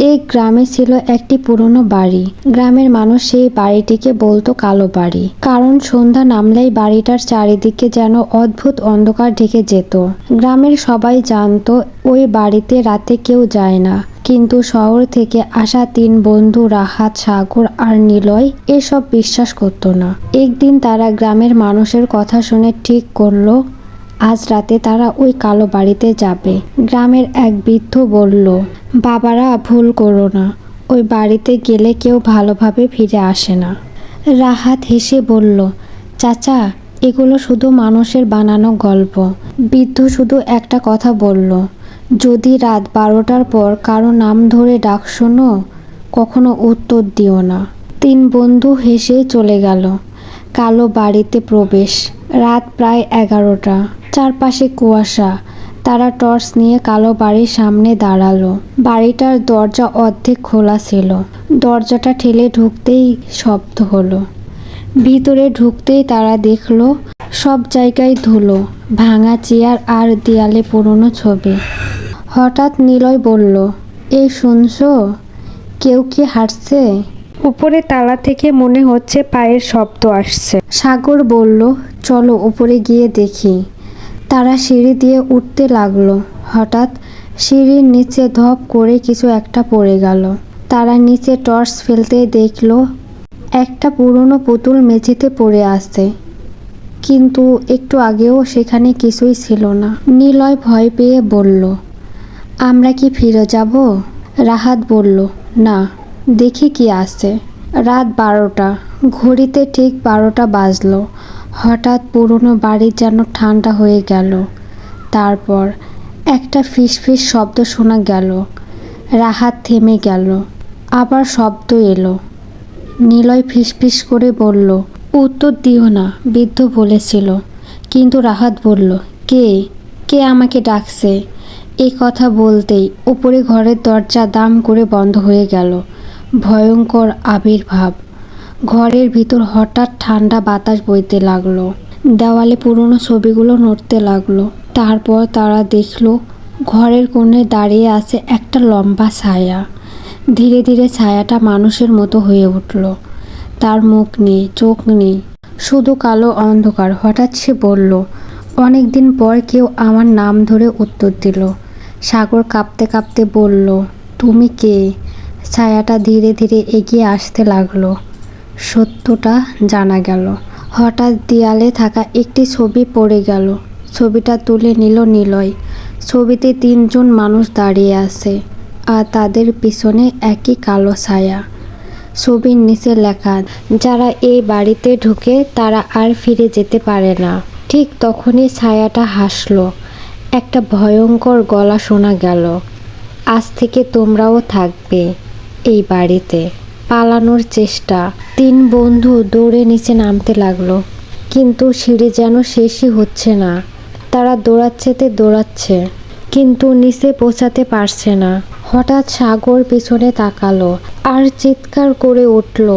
এই গ্রামে ছিল একটি পুরনো বাড়ি। গ্রামের মানুষ সেই বাড়িটিকে বলতো কালো বাড়ি, কারণ সন্ধ্যা নামলেই বাড়িটার চারিদিকে যেন অদ্ভুত অন্ধকার ঢেকে যেত। গ্রামের সবাই জানতো ওই বাড়িতে রাতে কেউ যায় না, কিন্তু শহর থেকে আসা তিন বন্ধু রাহাত, সাগর আর নিলয় এসব বিশ্বাস করতো না। একদিন তারা গ্রামের মানুষের কথা শুনে ঠিক করলো আজ রাতে তারা ওই কালো বাড়িতে যাবে। গ্রামের এক বৃদ্ধ বলল, বাবারা ভুল করো না, ওই বাড়িতে গেলে কেউ ভালোভাবে ফিরে আসে না। রাহাত হেসে বলল, চাচা, এগুলো শুধু মানুষের বানানো গল্প। বৃদ্ধ শুধু একটা কথা বলল, যদি রাত 12টার পর কারো নাম ধরে ডাক শোনো, কখনো উত্তর দিও না। তিন বন্ধু হেসে চলে গেল। কালো বাড়িতে প্রবেশ। রাত প্রায় 11টা। চারপাশে কুয়াশা। তারা টর্চ নিয়ে কালো বাড়ির সামনে দাঁড়ালো। বাড়িটার দরজা অর্ধেক খোলা ছিল। দরজাটা ঠেলে ঢুকতেই শব্দ হলো। ভিতরে ঢুকতেই তারা দেখলো সব জায়গায় ধুলো, ভাঙা চেয়ার আর দেয়ালে পুরনো ছবি। হঠাৎ নিলয় বলল, এই শুনছো, কেউ কি হাঁটছে? উপরে তালা থেকে মনে হচ্ছে পায়ের শব্দ আসছে। সাগর বলল, চলো উপরে গিয়ে দেখি। তারা সিঁড়ি দিয়ে উঠতে লাগলো। হঠাৎ সিঁড়ির নিচে ধপ করে কিছু একটা পড়ে গেল। তারা নিচে টর্চ ফেলতে দেখলো একটা পুরনো পুতুল মেঝেতে পড়ে আছে, কিন্তু একটু আগেও সেখানে কিছুই ছিল না। নিলয় ভয় পেয়ে বলল, আমরা কি ফিরে যাব? রাহাত বলল, না, দেখি কি আছে। রাত 12টা। ঘড়িতে ঠিক 12টা বাজলো। হঠাৎ পুরনো বাড়ি যেন ঠান্ডা হয়ে গেল। তারপর একটা ফিসফিস শব্দ শোনা গেল। রাহাত থেমে গেল। আবার শব্দ এলো। নিলয় ফিসফিস করে বলল, উত্তর দিও না, বৃদ্ধ বলেছিল। কিন্তু রাহাত বলল, কে কে আমাকে ডাকছে? এই কথা বলতেই উপরে ঘরের দরজা দাম করে বন্ধ হয়ে গেল। ভয়ঙ্কর আবির্ভাব। ঘরের ভিতর হঠাৎ ঠান্ডা বাতাস বইতে লাগলো। দেওয়ালে পুরনো ছবিগুলো নড়তে লাগলো। তারপর তারা দেখলো ঘরের কোণে দাঁড়িয়ে আছে একটা লম্বা ছায়া। ধীরে ধীরে ছায়াটা মানুষের মতো হয়ে উঠল। তার মুখ নেই, চোখ নেই, শুধু কালো অন্ধকার। হঠাৎ সে বলল, অনেক দিন পর কেউ আমার নাম ধরে উত্তর দিল। সাগর কাঁপতে কাঁপতে বলল, তুমি কে? ছায়াটা ধীরে ধীরে এগিয়ে আসতে লাগলো। সত্যটা জানা গেল। হঠাৎ দেয়ালে থাকা একটি ছবি পড়ে গেল। ছবিটা তুলে নিল নিলয়। ছবিতে তিনজন মানুষ দাঁড়িয়ে আছে, আর তাদের পিছনে একই কালো ছায়া। ছবির নিচে লেখা, যারা এই বাড়িতে ঢুকে তারা আর ফিরে যেতে পারে না। ঠিক তখনই ছায়াটা হাসলো। একটা ভয়ঙ্কর গলা শোনা গেল, আজ থেকে তোমরাও থাকবে এই বাড়িতে। পালানোর চেষ্টা। তিন বন্ধু দৌড়ে নিচে নামতে লাগলো, কিন্তু সিঁড়ি যেন শেষই হচ্ছে না। তারা দৌড়াচ্ছে, কিন্তু নিচে পৌঁছাতে পারছে না। হঠাৎ সাগর পিছনে তাকালো আর চিৎকার করে উঠল,